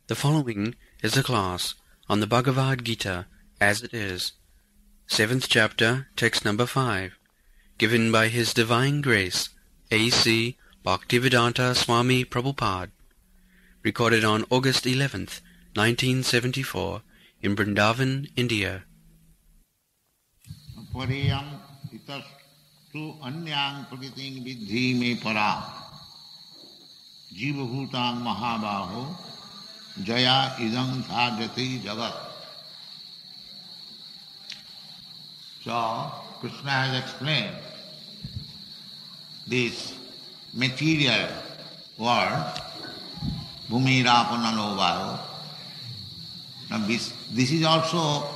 The following is a class on the Bhagavad Gita as it is, 7th chapter, text number 5, given by His Divine Grace, A.C. Bhaktivedanta Swami Prabhupada, recorded on August 11th, 1974, in Vrindavan, India. Pariyam itastu anyang prakriting vidhi me para jiva bhutang mahabaho jaya idam thajati jagat. So, Krishna has explained this material world, bhumirapanalovaro. Now this is also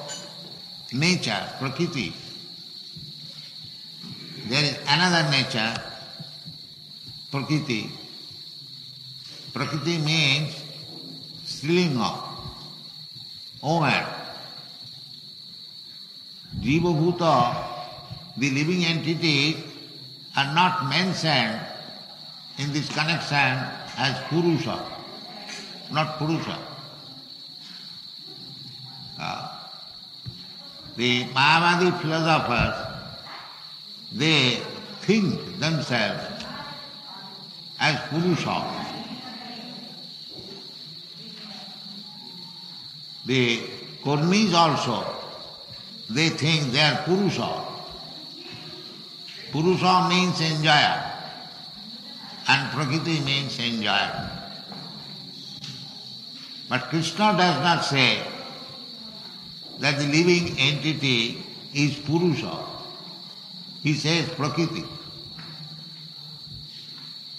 nature, prakriti. There is another nature, prakriti. Prakriti means Srilinga, woman. Jiva Bhuta, the living entities, are not mentioned in this connection as Purusha, not Purusha. The Mayavadi philosophers, they think themselves as Purusha. The Kurmis also, they think they are Purusha. Purusha means enjoyer, and Prakriti means enjoyer. But Krishna does not say that the living entity is Purusha. He says Prakriti.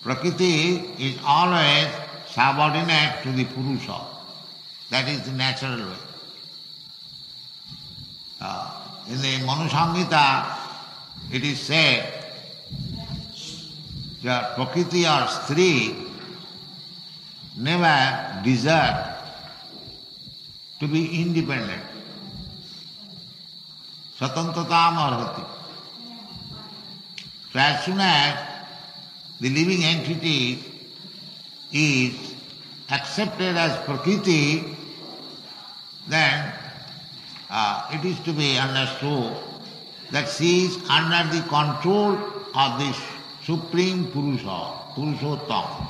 Prakriti is always subordinate to the Purusha. That is the natural way. In the Manu Samhita, it is said that Prakriti or Stri never desire to be independent. Satantatam arhati. So as soon as the living entity is accepted as Prakriti, then it is to be understood that she is under the control of this Supreme Purusha, Purushottam.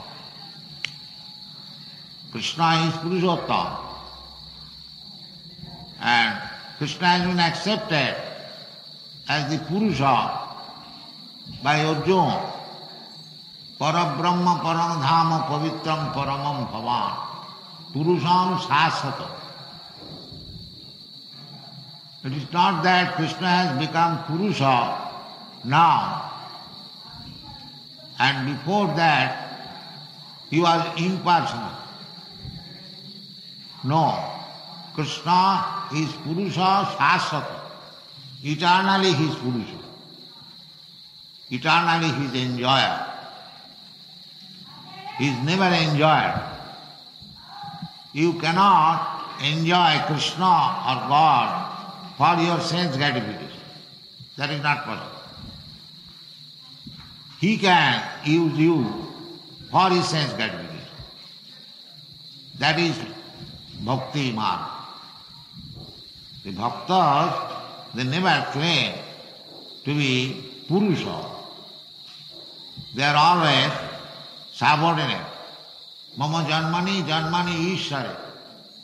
Krishna is Purushottam. And Krishna has been accepted as the Purusha by Arjuna. Parabrahma paramdhama pavitram paramam bhavan Purusham sasata. It is not that Krishna has become Purusha now, and before that he was impersonal. No, Krishna is Purusha sasata. Eternally he is Purusha. Eternally he is enjoyer. He is never enjoyed. You cannot enjoy Krishna or God for your sense gratification. That is not possible. He can use you for his sense gratification. That is bhakti marg. The bhaktas, they never claim to be Purusha. They are always subordinate. Mama janmani janmani ishare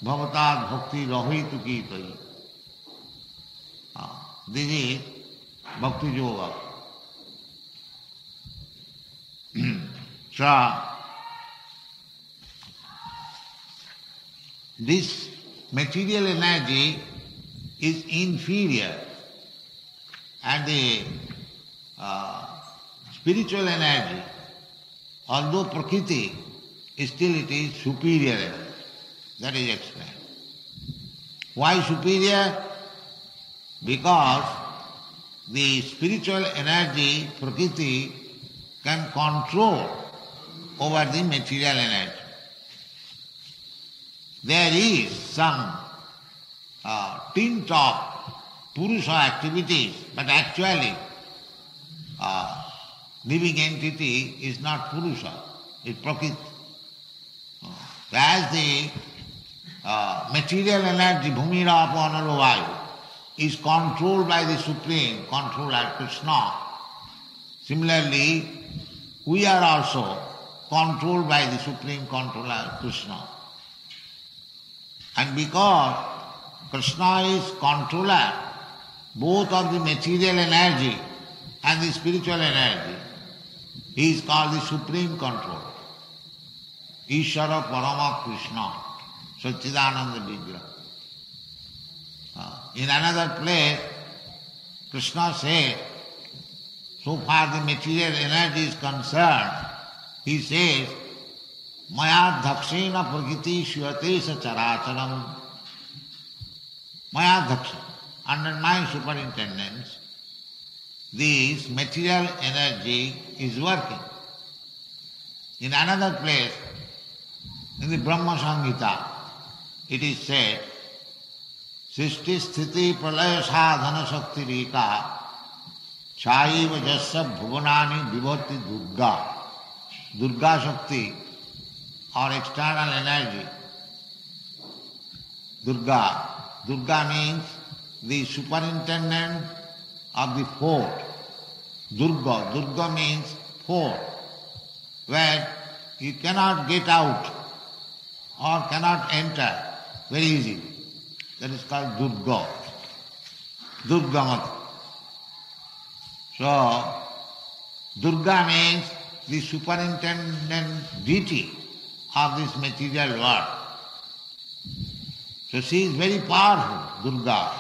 bhavatad bhakti rahitu kitai. This is bhakti yoga. So, this material energy is inferior, and the spiritual energy, although Prakriti, still it is superior energy. That is explained. Why superior? Because the spiritual energy, Prakriti, can control over the material energy. There is some tint of Purusha activities, but actually living entity is not Purusha, it's Prakriti. As the material energy, bhumira apanalo vayu, is controlled by the Supreme, controlled by Krishna. Similarly, we are also controlled by the Supreme Controller, Krishna. And because Krishna is controller both of the material energy and the spiritual energy, he is called the Supreme Controller. Ishvara Parama Krishna, Satchidananda Vigraha. In another place, Krishna says, so far the material energy is concerned, he says, Maya dhakshena prakriti shvate sa characharam. Maya dhaksha, under my superintendence, this material energy is working. In another place, in the Brahma Samhita, it is said, Srishti sthiti pralaya sadhana shakti rika chaiva jasya bhuvanani vibhati durga. Durga Shakti, or external energy. Durga means the superintendent of the fort. Durga means fort, where you cannot get out or cannot enter very easily. That is called Durga. Durgamata. So, Durga means the superintendent deity of this material world. So she is very powerful, Durga.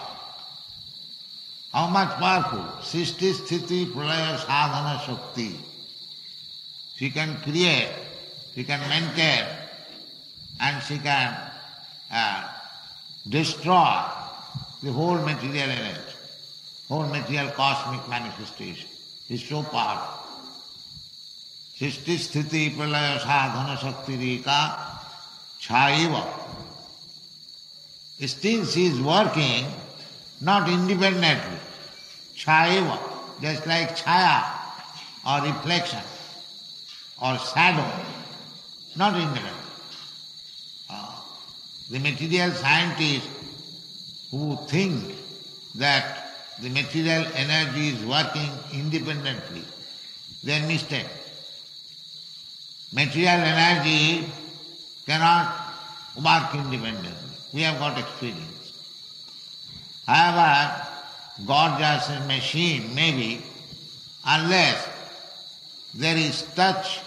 How much powerful? Srishti sthiti pralaya sadhana shakti. She can create, she can maintain, and she can destroy the whole material energy, whole material cosmic manifestation. She is so powerful. Srishti sthiti pralaya sadhana shakti rika chaiva. Still she is working not independently. Chaiva, just like chaya or reflection or shadow, not independent. The material scientists who think that the material energy is working independently, they are mistaken. Material energy cannot work independently. We have got experience. However, gorgeous machine maybe, unless there is touch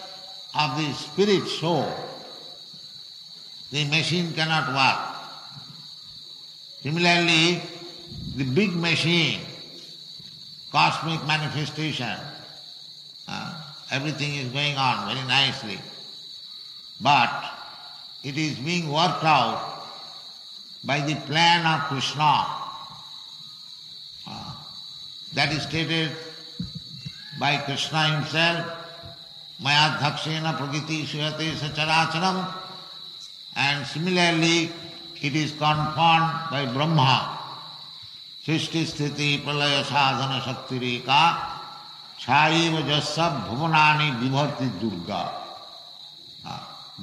of the spirit soul, the machine cannot work. Similarly, the big machine, cosmic manifestation, everything is going on very nicely, but it is being worked out by the plan of Krishna. That is stated by Krishna himself, Maya dhakshena prakriti shvate sacharacharam, and similarly it is confirmed by Brahma. Srishti sthiti pralaya sadhana shakti rika chaiva jasya bhuvanani vibhati durga.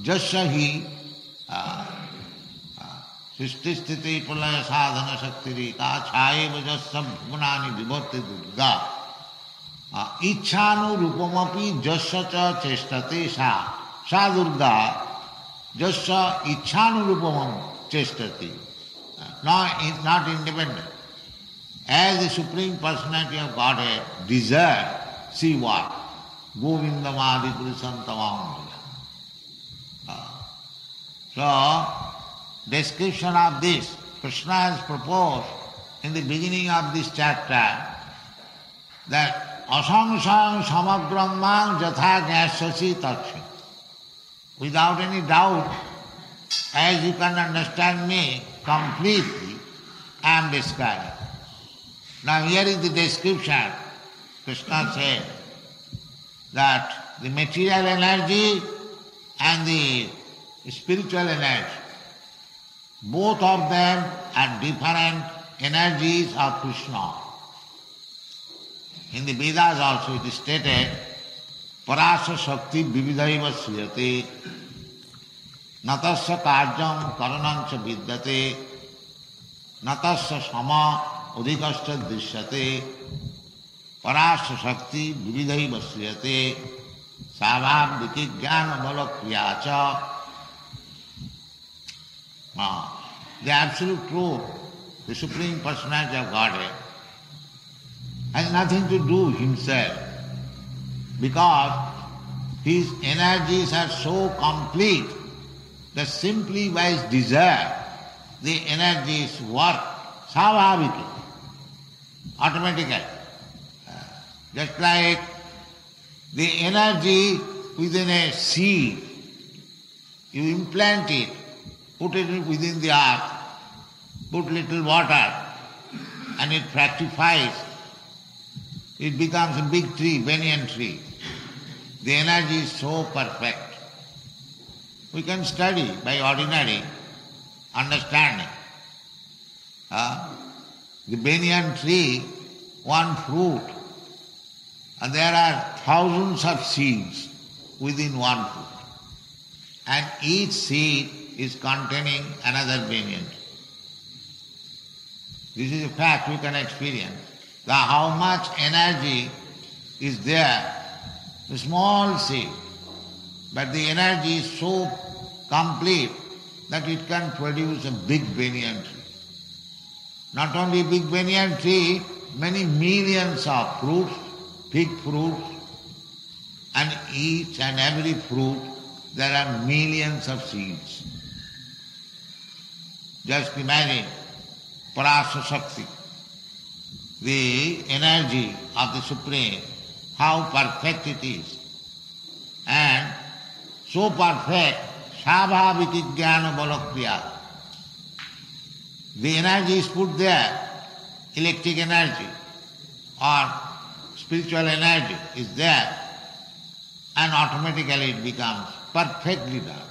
Jasya hi Srishti sthiti pralaya sadhana shakti rika chaiva jasya bhuvanani vibhati durga. Ichhanu rupamapi jasya cha chestate sa durga jasya ichhanu rupamam chestate. Not independent. As the Supreme Personality of Godhead desires, see what? Govindamadi Purusantamam. So, description of this, Krishna has proposed in the beginning of this chapter that asamsam samagrammam jatha jnasasi tatsya. Without any doubt, as you can understand me completely, I am describing. Now here is the description. Krishna said that the material energy and the spiritual energy, both of them are different energies of Krishna. In the Vedas also it is stated, Parasa Shakti Vividhaiva Sriyate. natasya karjam karanancha vidyate, natasya sama udikasya drishyate, parasya shakti vividhai vasriyate, sabhav vikijnana balokriyacha. The absolute truth, the Supreme Personality of Godhead, has nothing to do himself, because his energies are so complete that simply by his desire the energies work savhaviki, automatically. Just like the energy within a seed, you implant it, put it within the earth, put little water, and it fructifies. It becomes a big tree, banyan tree. The energy is so perfect. We can study by ordinary understanding. The banyan tree, one fruit, and there are thousands of seeds within one fruit. And each seed is containing another banyan tree. This is a fact we can experience. How much energy is there, a small seed, but the energy is so complete that it can produce a big banyan tree. Not only a big banyan tree, many millions of fruits, big fruits, and each and every fruit there are millions of seeds. Just imagine Parasya Shakti, the energy of the Supreme, how perfect it is. And so perfect, sabhaviti jnana balokriya. The energy is put there, electric energy or spiritual energy is there, and automatically it becomes perfectly done,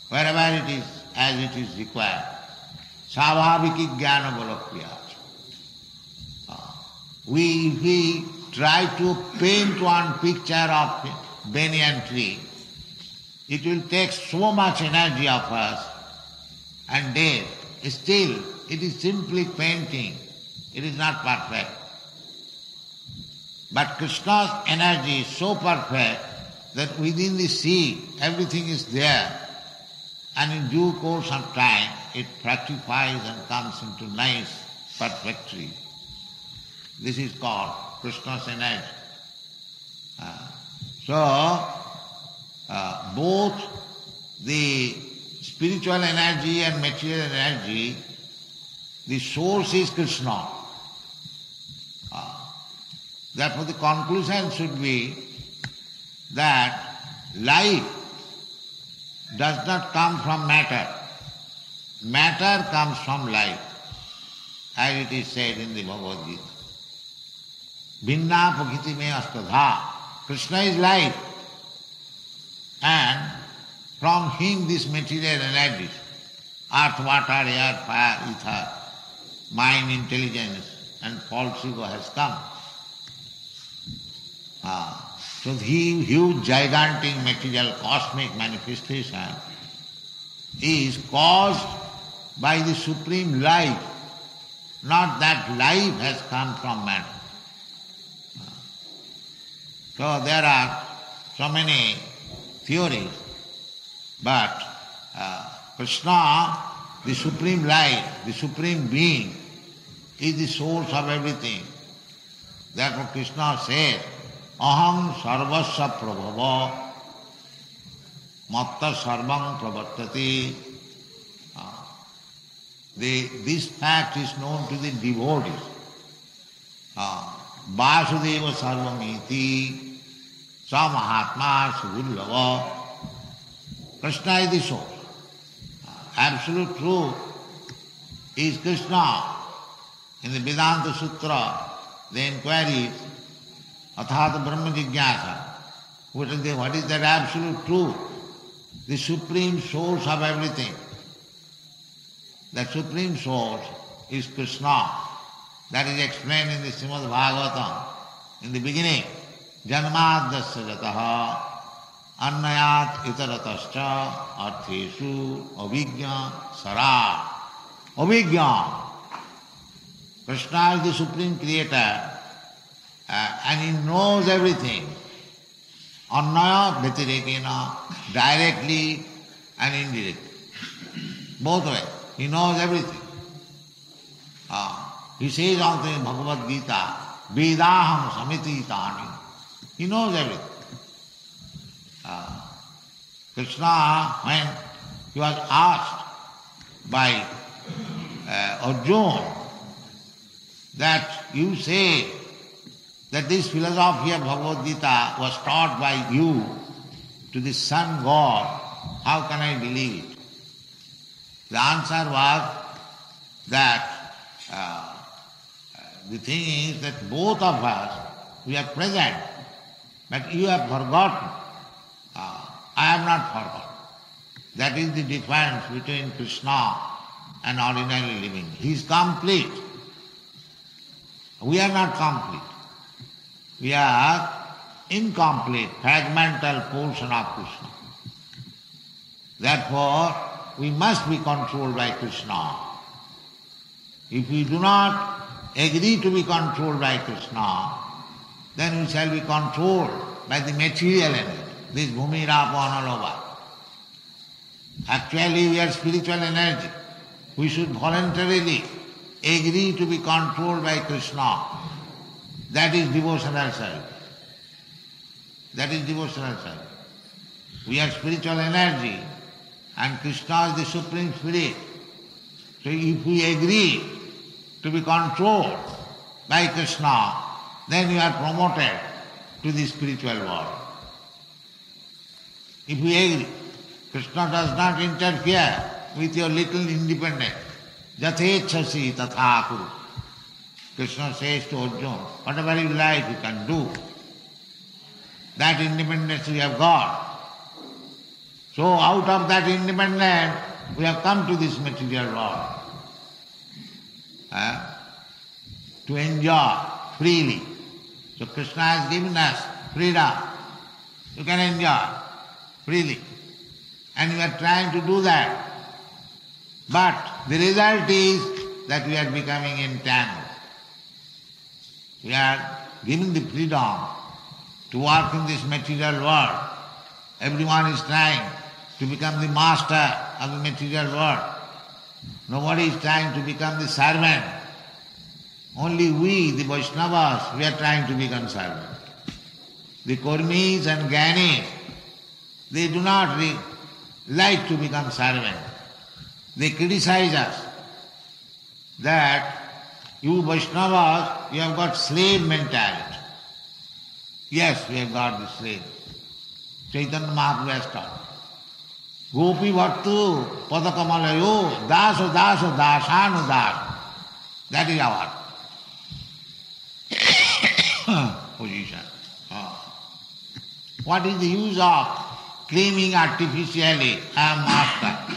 wherever it is, as it is required. Savhaviki jnana balokriya. If we try to paint one picture of banyan tree, it will take so much energy of us, and then still it is simply painting. It is not perfect. But Krishna's energy is so perfect that within the seed everything is there, and in due course of time it fructifies and comes into nice, perfect tree. This is called Krishna's energy. Both the spiritual energy and material energy, the source is Krishna. Therefore the conclusion should be that life does not come from matter. Matter comes from life, as it is said in the Bhagavad Gita. Bhinna pakiti me astadha. Krishna is life, and from him this material energies, earth, water, air, fire, ether, mind, intelligence, and false ego has come. So the huge, gigantic material cosmic manifestation is caused by the Supreme Life, not that life has come from matter. So there are so many theories, but Krishna, the Supreme Life, the Supreme Being, is the source of everything. Therefore Krishna says, Aham sarvasya prabhava matta sarvam pravartati. This fact is known to the devotees. Vasudeva sarvamiti sa mahatma sudurlava. Krishna is the source. Absolute truth is Krishna. In the Vedanta Sutra, the inquiries, Athata Brahma Jigyasa, what is that absolute truth? The supreme source of everything. The supreme source is Krishna. That is explained in the Srimad Bhagavatam. In the beginning, Janmadasya jataha annayat itaratascha artheshu avijña sara. Avijña. Krishna is the Supreme Creator and He knows everything. Annaya vyatirekena, directly and indirectly. Both ways. He knows everything. He says also in Bhagavad Gita, Vedaham samiti tani. He knows everything. Krishna, when he was asked by Arjuna that you say that this philosophy of Bhagavad Gita was taught by you to the sun God, how can I believe it? The answer was that the thing is that both of us, we are present, but you have forgotten. I have not forgotten. That is the difference between Krishna and ordinary living. He is complete. We are not complete. We are incomplete, fragmental portion of Krishna. Therefore, we must be controlled by Krishna. If we do not agree to be controlled by Krishna, then we shall be controlled by the material energy, this bhumi, rapo, analova. Actually, we are spiritual energy. We should voluntarily agree to be controlled by Krishna. That is devotional service. That is devotional service. We are spiritual energy and Krishna is the Supreme Spirit. So if we agree to be controlled by Krishna, then you are promoted to the spiritual world. If we agree, Krishna does not interfere with your little independence. Jathechasi tatha kuru. Krishna says to Arjuna, whatever you like you can do. That independence we have got. So out of that independence, we have come to this material world. To enjoy freely. So Krishna has given us freedom. You can enjoy freely. And we are trying to do that. But the result is that we are becoming entangled. We are given the freedom to work in this material world. Everyone is trying to become the master of the material world. Nobody is trying to become the servant. Only we, the Vaishnavas, we are trying to become servants. The Kurmis and Gyanis, they do not like to become servants. They criticize us that you Vaishnavas, you have got slave mentality. Yes, we have got the slave. Chaitanya Mahaprabhu has taught. Gopi Bhattu Padakamalayo Daso Daso Dasanu Das. That is our position. What is the use of claiming artificially, I am master?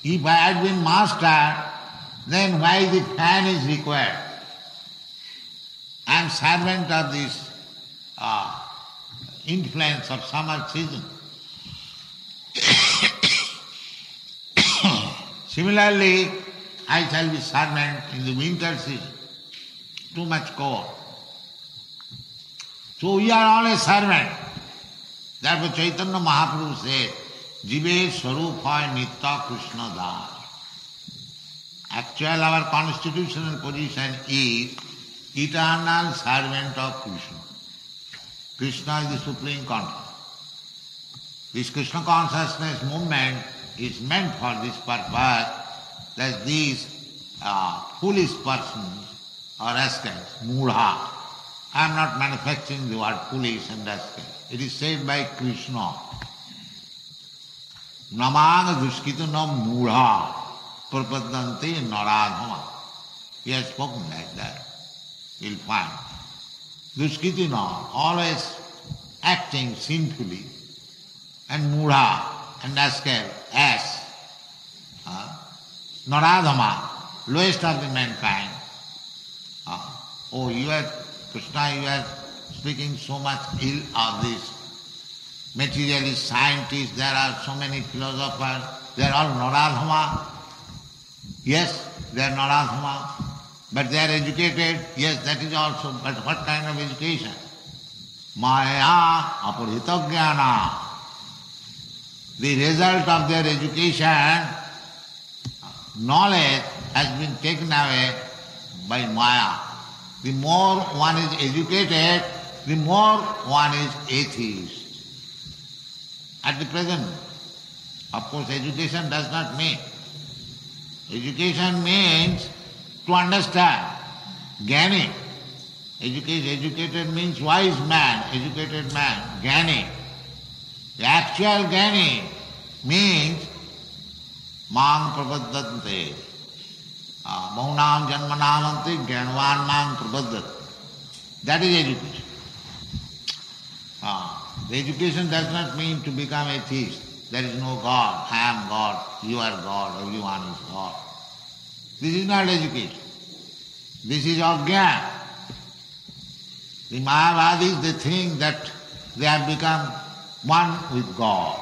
If I had been master, then why the fan is required? I am servant of this influence of summer season. Similarly, I shall be servant in the winter season. Too much cold. So we are all a servant. Therefore Chaitanya Mahaprabhu said, Jive Swarupa Nitya Krishna Das. Actual our constitutional position is eternal servant of Krishna. Krishna is the supreme consciousness. This Krishna consciousness movement is meant for this purpose, that these foolish persons or rascals, mudha. I am not manufacturing the word foolish and rascal. It is said by Krishna. Namanga duskita na mudha prapadante naradhama. He has spoken like that. You'll find. Duskitina, always acting sinfully, and mudha and rascal, ass. Naradhama, lowest of the mankind. Oh, you are, Krishna, you are speaking so much ill of this materialist scientists, there are so many philosophers, they are all Naradhama. Yes, they are Naradhama, but they are educated. Yes, that is also, but what kind of education? Maya apurhita jnana. The result of their education, knowledge has been taken away by Maya. The more one is educated, the more one is atheist. At the present, of course, education does not mean. Education means to understand, jnani. Educated means wise man, educated man, jnani. The actual jnani means mang prapaddante. Maunam janmanamante jnanvan mang prapaddate. That is education. The education does not mean to become atheist. There is no God, I am God, you are God, everyone is God. This is not education. This is ajnana. The Mayavadis, they think that they have become one with God.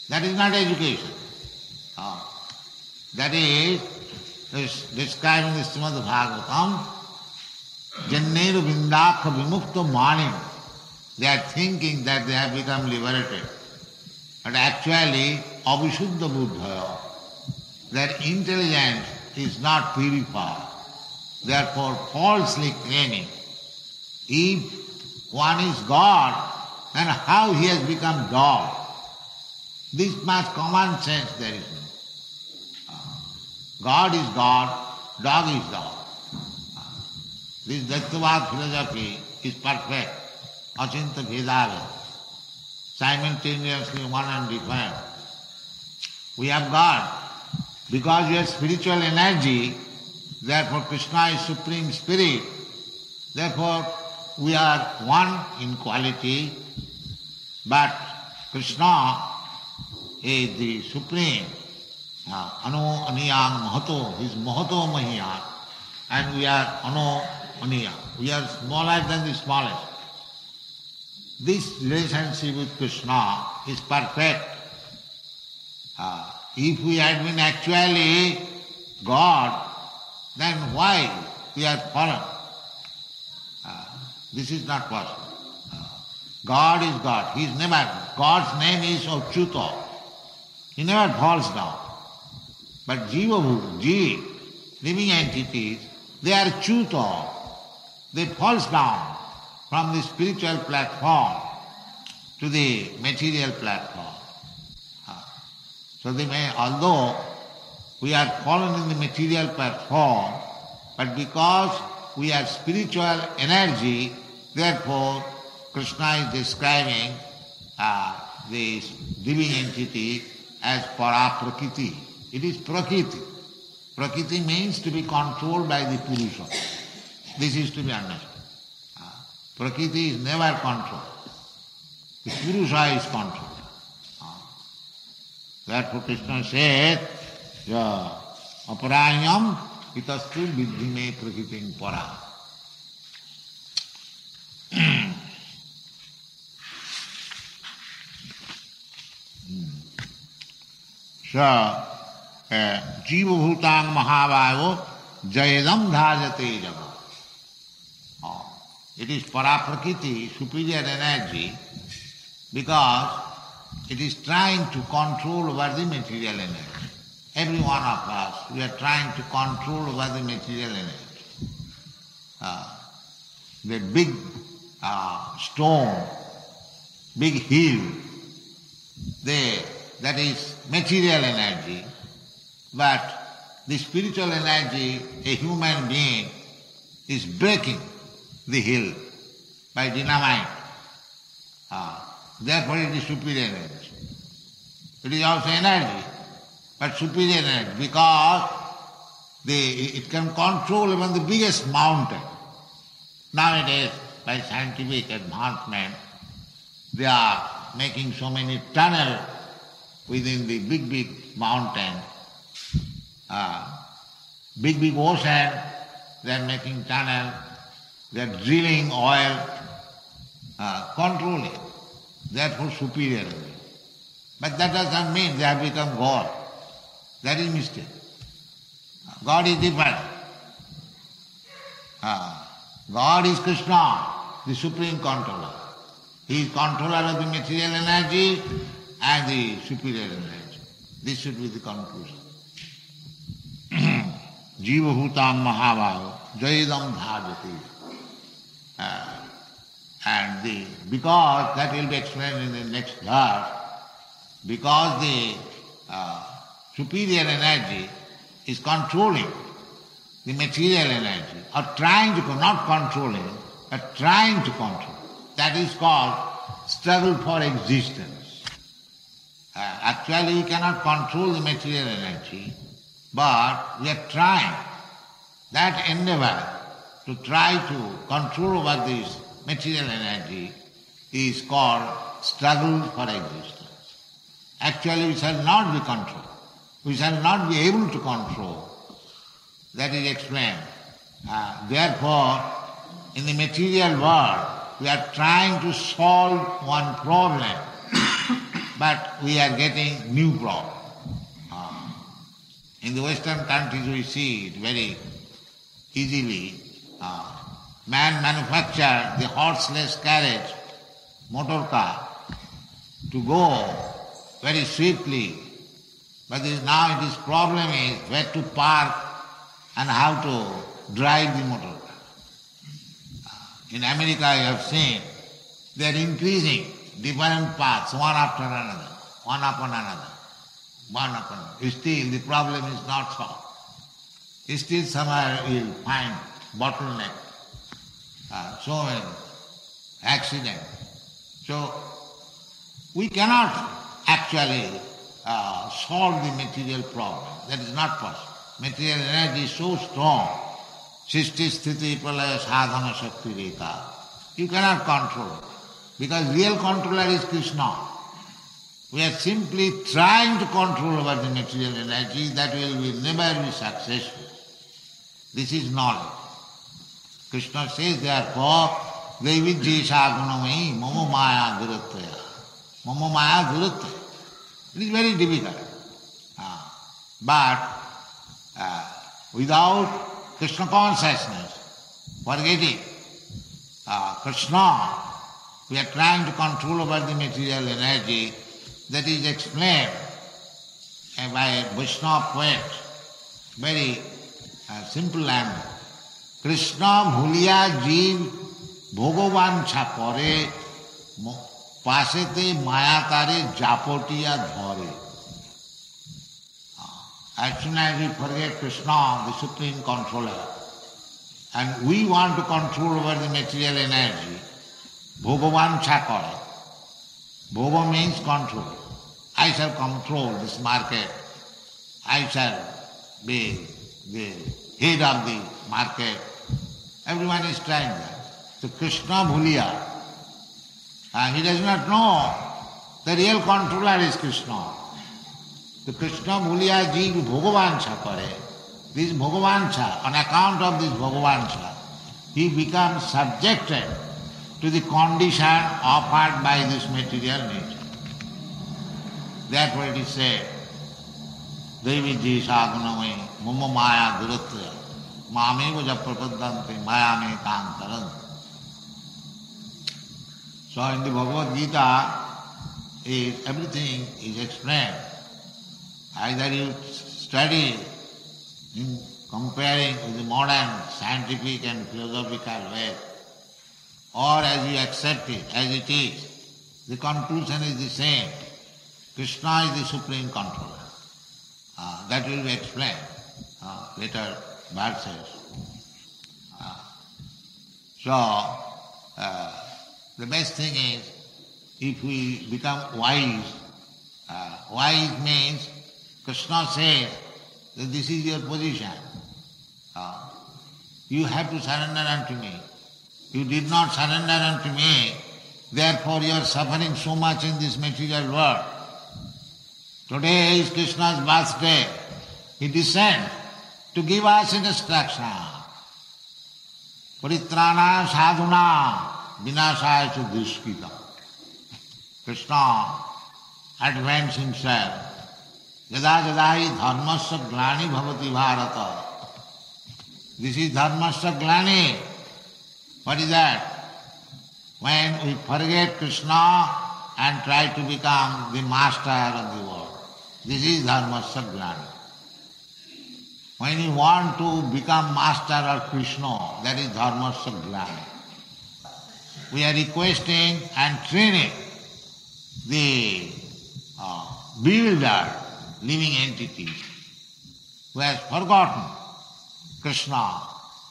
That is not education. That is describing the Srimad Bhagavatam, Janneru Vindakha Vimukta Manim. They are thinking that they have become liberated. But actually, Abhishuddha Buddhaya, their intelligence is not purified. Therefore, falsely claiming, if one is God, then how he has become dog? This much common sense there is no. God is God, dog is dog. This Daitavad philosophy is perfect. Achinta Bhedaveda, simultaneously one and different. We have God. Because we have spiritual energy, therefore Krishna is Supreme Spirit. Therefore we are one in quality, but Krishna is the Supreme. Ano Aniyang Mahato, he is Mahato Mahiyan, and we are Ano Aniyang. We are smaller than the smallest. This relationship with Krishna is perfect. If we had been actually God, then why we are fallen? This is not possible. God is God. He is never, God's name is Achyuta. He never falls down. But living entities, they are Achyuta. They falls down from the spiritual platform to the material platform. So they may, although we are fallen in the material platform, but because we are spiritual energy, therefore Krishna is describing this living entity as para-prakriti. It is prakriti. Prakriti means to be controlled by the Purusha. This is to be understood. Prakriti is never controlled. The Purusha is controlled. Therefore Krishna said, aparayam itastu viddhime prakritim para. So, jiva bhutang mahavāyo jayadam dhājate java. It is para-prakriti, superior energy, because it is trying to control over the material energy. Every one of us, we are trying to control over the material energy. The big stone, big hill, that is material energy, but the spiritual energy, a human being, is breaking the hill by dynamite. Therefore it is superior energy. It is also energy, but superior energy, because it can control even the biggest mountain. Nowadays, by scientific advancement, they are making so many tunnels within the big mountain. Big ocean, they are making tunnel, they are drilling oil, controlling. therefore superior energy. But that does not mean they have become God. That is mistake. God is different. God is Krishna, the supreme controller. He is controller of the material energy and the superior energy. This should be the conclusion. Jiva Bhutam Mahabhava Jayadam Dhajati. And because, that will be explained in the next verse, because the superior energy is controlling the material energy, or trying to, not controlling, but trying to control. That is called struggle for existence. Actually we cannot control the material energy, but we are trying. That endeavor to try to control over this material energy is called struggle for existence. Actually we shall not be controlled. We shall not be able to control. That is explained. Therefore, in the material world, we are trying to solve one problem, but we are getting new problem. In the Western countries we see it very easily. Man manufactured the horseless carriage, motor car, to go very swiftly. But now his problem is where to park and how to drive the motor car. In America I have seen they are increasing different paths, one after another, one upon another, one upon another. Still the problem is not solved. Still somewhere you will find bottleneck, so many accidents. So we cannot actually solve the material problem. That is not possible. Material energy is so strong. Sisti sthiti pralaya sadhana shakti rekha. You cannot control it. Because real controller is Krishna. We are simply trying to control over the material energy. That will never be successful. This is knowledge. Krishna says therefore, Devi jesha gunamai mama maya durataya. Mama maya durataya. It is very difficult. But without Krishna consciousness, forgetting Krishna, we are trying to control over the material energy. That is explained by Vaishnava poets, very simple language. Krishna bhuliya jeev bhogavancha kore pasete mayatare japotiya dhare. As soon as we forget Krishna, the supreme controller, and we want to control over the material energy, bhogavancha kore. Bhoga means control. I shall control this market. I shall be the head of the market. Everyone is trying that. So Krishna bhuliya. He does not know the real controller is Krishna. The Krishna bhuliya jeev bhogavancha kare. This bhogavancha, on account of this bhogavancha, he becomes subjected to the condition offered by this material nature. Therefore it is said, Devi jesha gunamai mama maya duratya mameva japrapadante mayame kantaran. So in the Bhagavad Gita, everything is explained. Either you study in comparing with the modern scientific and philosophical way, or as you accept it as it is, the conclusion is the same. Krishna is the supreme controller. That will be explained later verses. So the best thing is if we become wise. Wise means Krishna says that this is your position. You have to surrender unto me. You did not surrender unto me, therefore you are suffering so much in this material world. Today is Krishna's birthday. He descends to give us instruction. Paritrana sadhuna vinashaya dushkita. Krishna advanced himself. Yada yada hi dharmasya glani bhavati bharata. This is dharmasya glani. What is that? When we forget Krishna and try to become the master of the world. This is dharmasya glani. When you want to become master of Krishna, that is dharmasya glani. We are requesting and training the bewildered living entity who has forgotten Krishna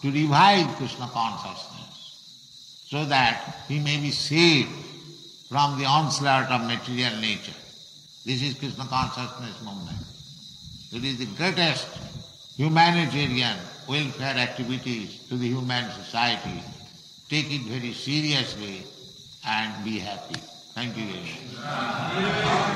to revive Krishna consciousness so that he may be saved from the onslaught of material nature. This is Krishna consciousness movement. It is the greatest humanitarian welfare activities to the human society. Take it very seriously and be happy. Thank you very much.